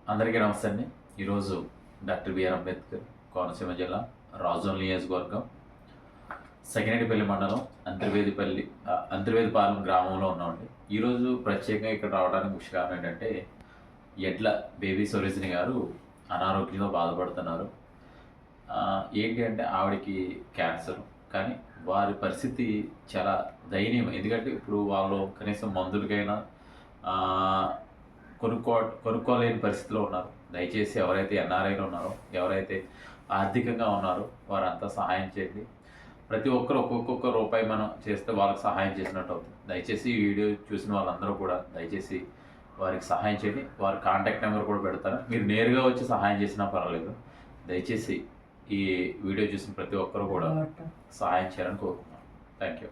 అందరికీ నమస్తే అండి. ఈరోజు డాక్టర్ బిఆర్ అంబేద్కర్ కోనసీమ జిల్లా రాజోల్ నియోజకవర్గం సకినేటిపల్లి మండలం అంతర్వేదిపాలెం గ్రామంలో ఉన్నామండి. ఈరోజు ప్రత్యేకంగా ఇక్కడ రావడానికి ముఖ్య కారణం ఏంటంటే ఎడ్ల బేబీ సరోజిని గారు అనారోగ్యంతో బాధపడుతున్నారు. ఏంటి అంటే ఆవిడకి క్యాన్సర్, కానీ వారి పరిస్థితి చాలా దయనీయం. ఎందుకంటే ఇప్పుడు వాళ్ళు కనీసం మందులకైనా కొనుక్కోలేని పరిస్థితిలో ఉన్నారు. దయచేసి ఎవరైతే ఎన్ఆర్ఐలో ఉన్నారో, ఎవరైతే ఆర్థికంగా ఉన్నారో వారంతా సహాయం చేయండి. ప్రతి ఒక్కరు ఒక్కొక్క రూపాయి మనం చేస్తే వాళ్ళకి సహాయం చేసినట్టు అవుతుంది. దయచేసి ఈ వీడియో చూసిన వాళ్ళందరూ కూడా దయచేసి వారికి సహాయం చేయండి. వారి కాంటాక్ట్ నెంబర్ కూడా పెడతాను. మీరు నేరుగా వచ్చి సహాయం చేసినా పర్వాలేదు. దయచేసి ఈ వీడియో చూసిన ప్రతి ఒక్కరు కూడా సహాయం చేయాలని కోరుకుంటున్నాను. Thank you.